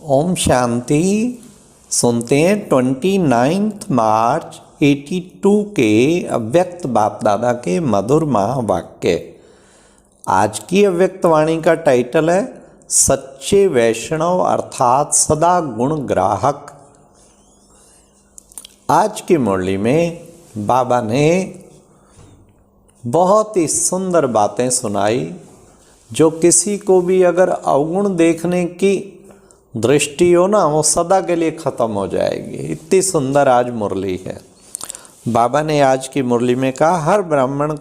ओम शांति। सुनते हैं 29 मार्च 82 के अव्यक्त बाप दादा के मधुर महावाक्य। आज की अव्यक्त वाणी का टाइटल है सच्चे वैष्णव अर्थात सदा गुण ग्राहक। आज की मुरली में बाबा ने बहुत ही सुंदर बातें सुनाई जो किसी को भी अगर अवगुण देखने की दृष्टि हो ना, वो सदा के लिए ख़त्म हो जाएगी। इतनी सुंदर आज मुरली है। बाबा ने आज की मुरली में कहा, हर ब्राह्मण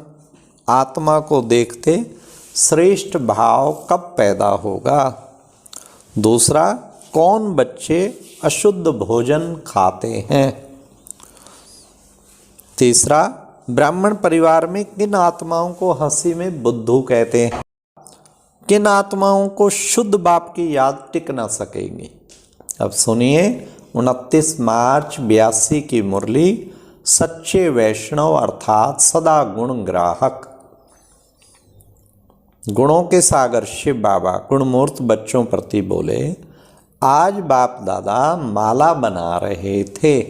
आत्मा को देखते श्रेष्ठ भाव कब पैदा होगा। दूसरा, कौन बच्चे अशुद्ध भोजन खाते हैं। तीसरा, ब्राह्मण परिवार में किन आत्माओं को हंसी में बुद्धू कहते हैं, किन आत्माओं को शुद्ध बाप की याद टिक ना सकेगी। अब सुनिए 29 मार्च 82 की मुरली, सच्चे वैष्णव अर्थात सदा गुण ग्राहक। गुणों के सागर शिव बाबा गुणमूर्त बच्चों प्रति बोले, आज बाप दादा माला बना रहे थे।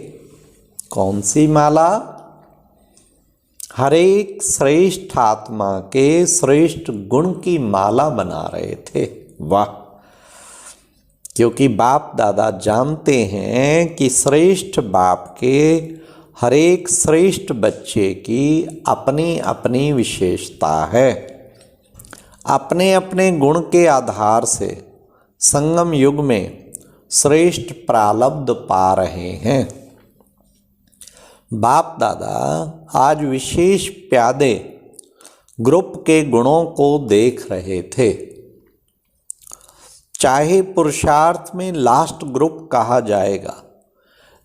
कौन सी माला? हर एक श्रेष्ठ आत्मा के श्रेष्ठ गुण की माला बना रहे थे। वाह! क्योंकि बाप दादा जानते हैं कि श्रेष्ठ बाप के हर एक श्रेष्ठ बच्चे की अपनी अपनी विशेषता है। अपने अपने गुण के आधार से संगम युग में श्रेष्ठ प्रारब्ध पा रहे हैं। बाप दादा आज विशेष प्यादे ग्रुप के गुणों को देख रहे थे। चाहे पुरुषार्थ में लास्ट ग्रुप कहा जाएगा,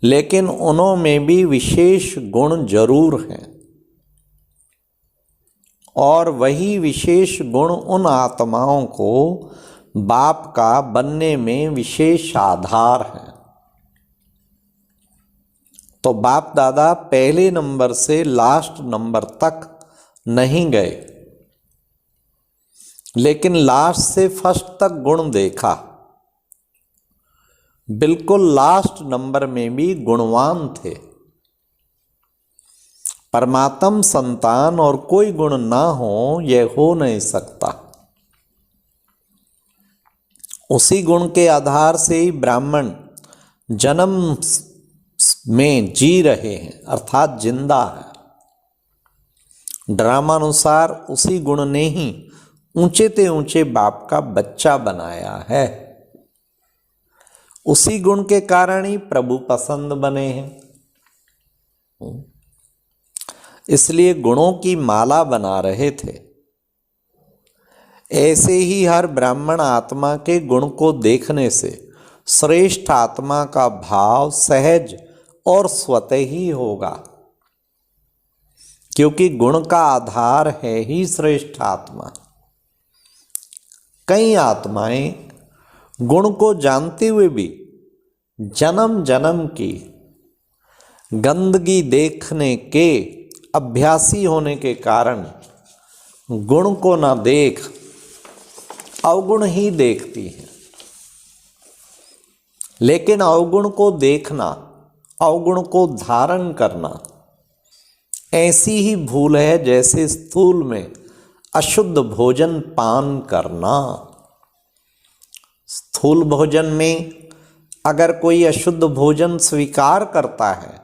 लेकिन उनमें भी विशेष गुण जरूर हैं, और वही विशेष गुण उन आत्माओं को बाप का बनने में विशेष आधार है। तो बाप दादा पहले नंबर से लास्ट नंबर तक नहीं गए, लेकिन लास्ट से फर्स्ट तक गुण देखा। बिल्कुल लास्ट नंबर में भी गुणवान थे। परमात्म संतान और कोई गुण ना हो, यह हो नहीं सकता। उसी गुण के आधार से ही ब्राह्मण जन्म में जी रहे हैं, अर्थात जिंदा है। ड्रामानुसार उसी गुण ने ही ऊंचे ते ऊंचे बाप का बच्चा बनाया है। उसी गुण के कारण ही प्रभु पसंद बने हैं। इसलिए गुणों की माला बना रहे थे। ऐसे ही हर ब्राह्मण आत्मा के गुण को देखने से श्रेष्ठ आत्मा का भाव सहज और स्वतः ही होगा, क्योंकि गुण का आधार है ही श्रेष्ठ आत्मा। कई आत्माएं गुण को जानते हुए भी जन्म जन्म की गंदगी देखने के अभ्यासी होने के कारण गुण को ना देख अवगुण ही देखती हैं। लेकिन अवगुण को देखना, अवगुण को धारण करना ऐसी ही भूल है जैसे स्थूल में अशुद्ध भोजन पान करना। स्थूल भोजन में अगर कोई अशुद्ध भोजन स्वीकार करता है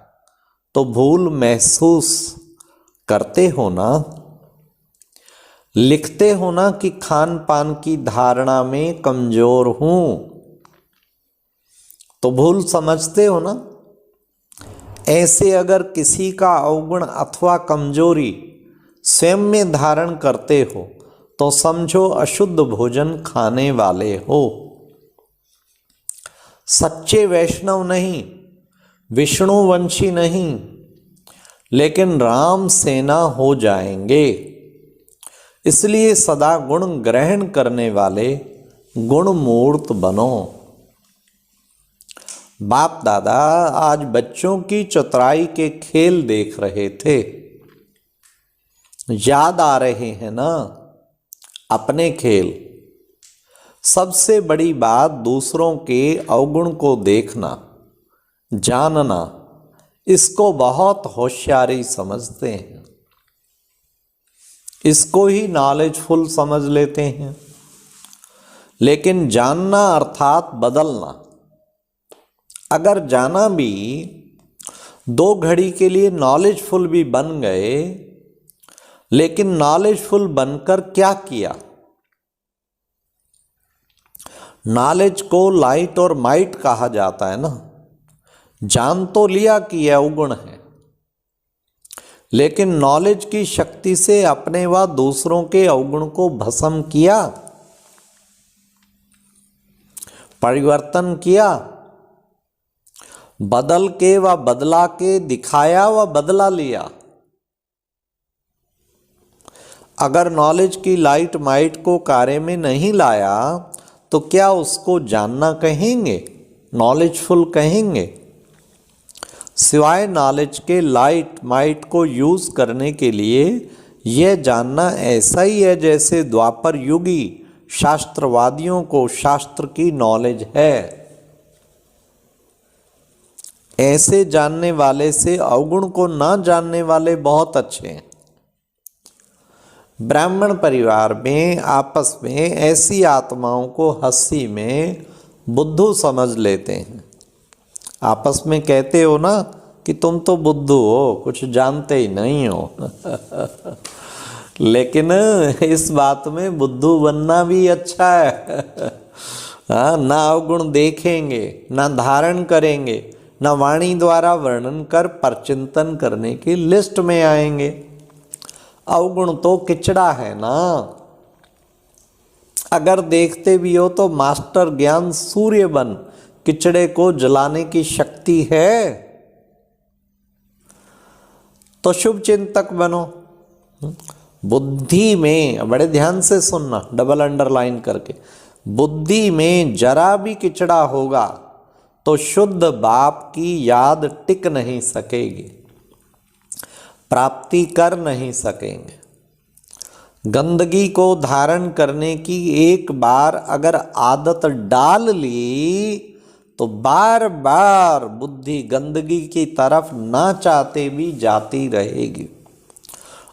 तो भूल महसूस करते हो ना। लिखते हो ना कि खान पान की धारणा में कमजोर हूं, तो भूल समझते हो ना। ऐसे अगर किसी का अवगुण अथवा कमजोरी स्वयं में धारण करते हो तो समझो अशुद्ध भोजन खाने वाले हो। सच्चे वैष्णव नहीं, विष्णुवंशी नहीं, लेकिन राम सेना हो जाएंगे। इसलिए सदा गुण ग्रहण करने वाले गुणमूर्त बनो। बाप दादा आज बच्चों की चतुराई के खेल देख रहे थे। याद आ रहे हैं ना अपने खेल। सबसे बड़ी बात दूसरों के अवगुण को देखना, जानना, इसको बहुत होशियारी समझते हैं, इसको ही नॉलेजफुल समझ लेते हैं। लेकिन जानना अर्थात बदलना। अगर जाना भी, 2 घड़ी के लिए नॉलेजफुल भी बन गए, लेकिन नॉलेजफुल बनकर क्या किया? नॉलेज को लाइट और माइट कहा जाता है ना। जान तो लिया कि यह अवगुण है, लेकिन नॉलेज की शक्ति से अपने व दूसरों के अवगुण को भस्म किया, परिवर्तन किया, बदल के व बदला के दिखाया व बदला लिया। अगर नॉलेज की लाइट माइट को कार्य में नहीं लाया तो क्या उसको जानना कहेंगे, नॉलेजफुल कहेंगे? सिवाय नॉलेज के लाइट माइट को यूज करने के लिए यह जानना ऐसा ही है जैसे द्वापर युगी शास्त्रवादियों को शास्त्र की नॉलेज है। ऐसे जानने वाले से अवगुण को ना जानने वाले बहुत अच्छे हैं। ब्राह्मण परिवार में आपस में ऐसी आत्माओं को हंसी में बुद्धू समझ लेते हैं। आपस में कहते हो ना कि तुम तो बुद्धू हो, कुछ जानते ही नहीं हो। लेकिन इस बात में बुद्धू बनना भी अच्छा है। हाँ, ना अवगुण देखेंगे, ना धारण करेंगे, ना वाणी द्वारा वर्णन कर परचिंतन करने की लिस्ट में आएंगे। अवगुण तो किचड़ा है ना। अगर देखते भी हो तो मास्टर ज्ञान सूर्य बन किचड़े को जलाने की शक्ति है, तो शुभ चिंतक बनो। बुद्धि में, बड़े ध्यान से सुनना, डबल अंडरलाइन करके, बुद्धि में जरा भी किचड़ा होगा तो शुद्ध बाप की याद टिक नहीं सकेगी, प्राप्ति कर नहीं सकेंगे। गंदगी को धारण करने की एक बार अगर आदत डाल ली तो बार बार बुद्धि गंदगी की तरफ ना चाहते भी जाती रहेगी।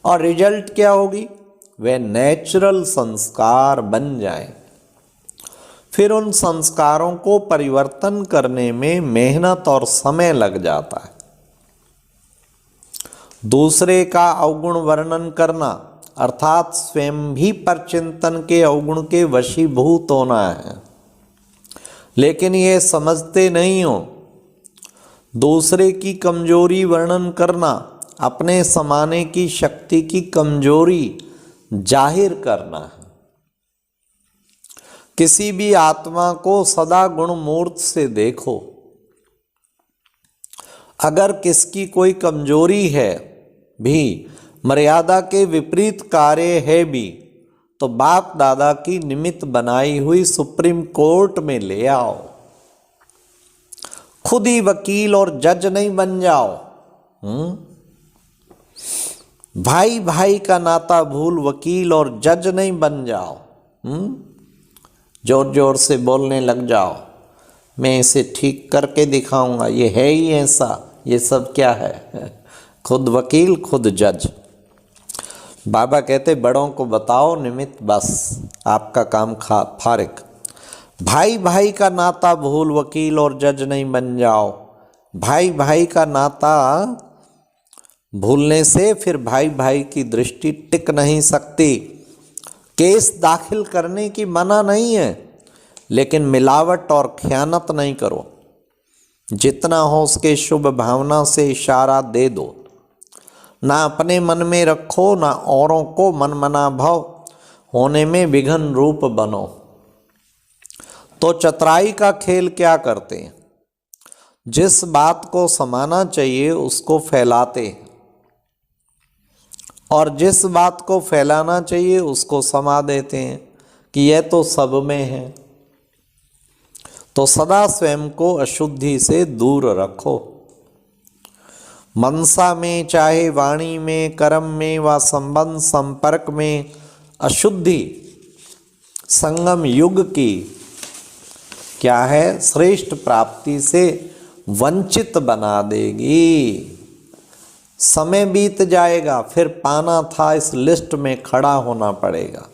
और रिजल्ट क्या होगी? वे नेचुरल संस्कार बन जाए। फिर उन संस्कारों को परिवर्तन करने में मेहनत और समय लग जाता है। दूसरे का अवगुण वर्णन करना अर्थात स्वयं भी परचिंतन के अवगुण के वशीभूत होना है। लेकिन ये समझते नहीं हो। दूसरे की कमजोरी वर्णन करना अपने समाने की शक्ति की कमजोरी जाहिर करना है। किसी भी आत्मा को सदा गुण मूर्त से देखो। अगर किसकी कोई कमजोरी है भी, मर्यादा के विपरीत कार्य है भी, तो बाप दादा की निमित्त बनाई हुई सुप्रीम कोर्ट में ले आओ। खुद ही वकील और जज नहीं बन जाओ। भाई भाई का नाता भूल वकील और जज नहीं बन जाओ। जोर जोर से बोलने लग जाओ, मैं इसे ठीक करके दिखाऊंगा, ये है ही ऐसा, ये सब क्या है। खुद वकील खुद जज। बाबा कहते बड़ों को बताओ निमित्त, बस आपका काम फारिग। भाई भाई का नाता भूल वकील और जज नहीं बन जाओ। भाई भाई का नाता भूलने से फिर भाई भाई की दृष्टि टिक नहीं सकती। केस दाखिल करने की मना नहीं है, लेकिन मिलावट और खयानत नहीं करो। जितना हो उसके शुभ भावना से इशारा दे दो। ना अपने मन में रखो, ना औरों को मनमना भाव होने में विघन रूप बनो। तो चतुराई का खेल क्या करते हैं? जिस बात को समाना चाहिए उसको फैलाते हैं, और जिस बात को फैलाना चाहिए उसको समा देते हैं कि यह तो सब में है। तो सदा स्वयं को अशुद्धि से दूर रखो। मनसा में, चाहे वाणी में, कर्म में व संबंध संपर्क में अशुद्धि संगम युग की क्या है, श्रेष्ठ प्राप्ति से वंचित बना देगी। समय बीत जाएगा, फिर पाना था इस लिस्ट में खड़ा होना पड़ेगा।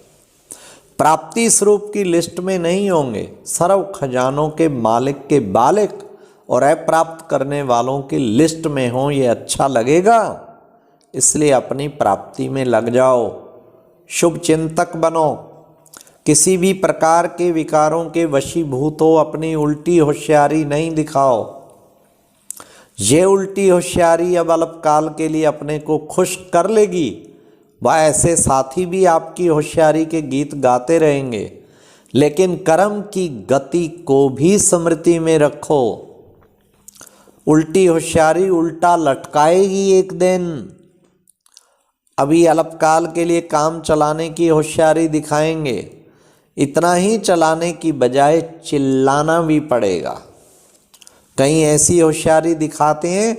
प्राप्ति स्वरूप की लिस्ट में नहीं होंगे, सर्व खजानों के मालिक के बालिक और अप्राप्त करने वालों की लिस्ट में हो, ये अच्छा लगेगा। इसलिए अपनी प्राप्ति में लग जाओ, शुभ चिंतक बनो, किसी भी प्रकार के विकारों के वशीभूत हो, अपनी उल्टी होशियारी नहीं दिखाओ। ये उल्टी होशियारी अब अल्पकाल के लिए अपने को खुश कर लेगी, वह ऐसे साथी भी आपकी होशियारी के गीत गाते रहेंगे, लेकिन कर्म की गति को भी स्मृति में रखो। उल्टी होशियारी उल्टा लटकाएगी एक दिन। अभी अल्पकाल के लिए काम चलाने की होशियारी दिखाएंगे, इतना ही चलाने की बजाय चिल्लाना भी पड़ेगा। कहीं ऐसी होशियारी दिखाते हैं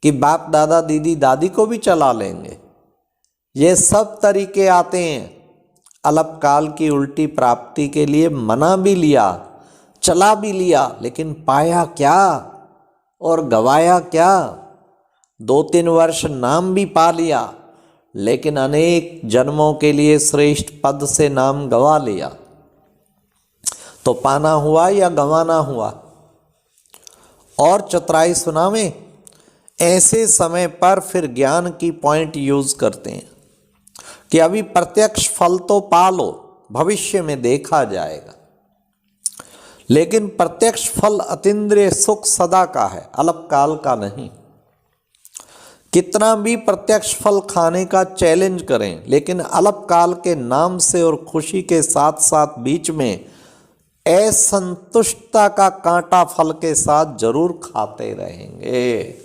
कि बाप दादा दीदी दादी को भी चला लेंगे। ये सब तरीके आते हैं। अल्पकाल की उल्टी प्राप्ति के लिए मना भी लिया, चला भी लिया, लेकिन पाया क्या और गवाया क्या। 2-3 वर्ष नाम भी पा लिया, लेकिन अनेक जन्मों के लिए श्रेष्ठ पद से नाम गवा लिया। तो पाना हुआ या गंवाना हुआ। और चतुराई सुनावे, ऐसे समय पर फिर ज्ञान की पॉइंट यूज करते हैं कि अभी प्रत्यक्ष फल तो पा लो, भविष्य में देखा जाएगा। लेकिन प्रत्यक्ष फल अतीन्द्रिय सुख सदा का है, अल्पकाल का नहीं। कितना भी प्रत्यक्ष फल खाने का चैलेंज करें, लेकिन अल्पकाल के नाम से और खुशी के साथ साथ बीच में असंतुष्टता का कांटा फल के साथ जरूर खाते रहेंगे।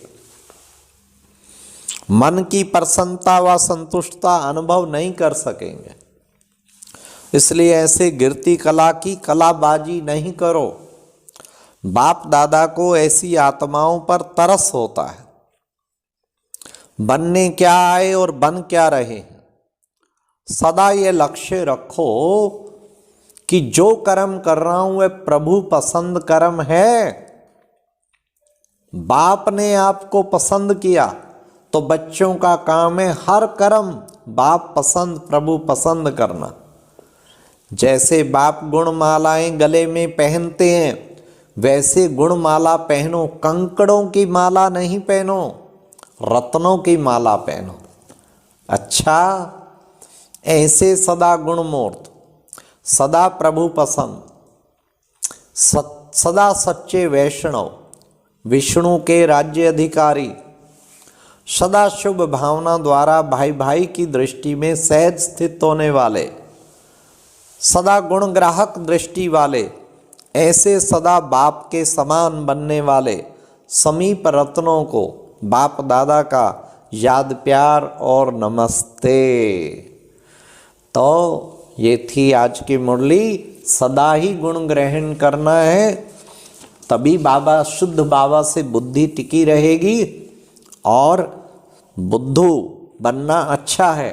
मन की प्रसन्नता व संतुष्टता अनुभव नहीं कर सकेंगे। इसलिए ऐसे गिरती कला की कलाबाजी नहीं करो। बाप दादा को ऐसी आत्माओं पर तरस होता है, बनने क्या आए और बन क्या रहे। सदा ये लक्ष्य रखो कि जो कर्म कर रहा हूं वह प्रभु पसंद कर्म है। बाप ने आपको पसंद किया तो बच्चों का काम है हर कर्म बाप पसंद प्रभु पसंद करना। जैसे बाप गुणमालाएं गले में पहनते हैं, वैसे गुणमाला पहनो। कंकड़ों की माला नहीं पहनो, रत्नों की माला पहनो। अच्छा, ऐसे सदा गुणमूर्त, सदा प्रभु पसंद, सदा सच्चे वैष्णव, विष्णु के राज्य अधिकारी, सदा शुभ भावना द्वारा भाई भाई की दृष्टि में सहज स्थित होने वाले, सदा गुणग्राहक दृष्टि वाले, ऐसे सदा बाप के समान बनने वाले समीप रत्नों को बाप दादा का याद प्यार और नमस्ते। तो ये थी आज की मुरली। सदा ही गुण ग्रहण करना है, तभी बाबा शुद्ध बाबा से बुद्धि टिकी रहेगी। और बुद्धू बनना अच्छा है,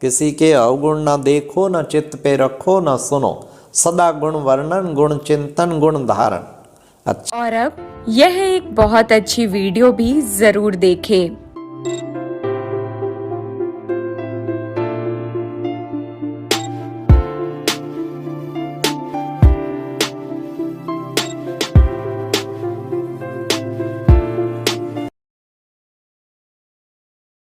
किसी के अवगुण ना देखो, ना चित्त पे रखो, ना सुनो। सदा गुण वर्णन, गुण चिंतन, गुण धारण। अच्छा, और अब यह एक बहुत अच्छी वीडियो भी जरूर देखें।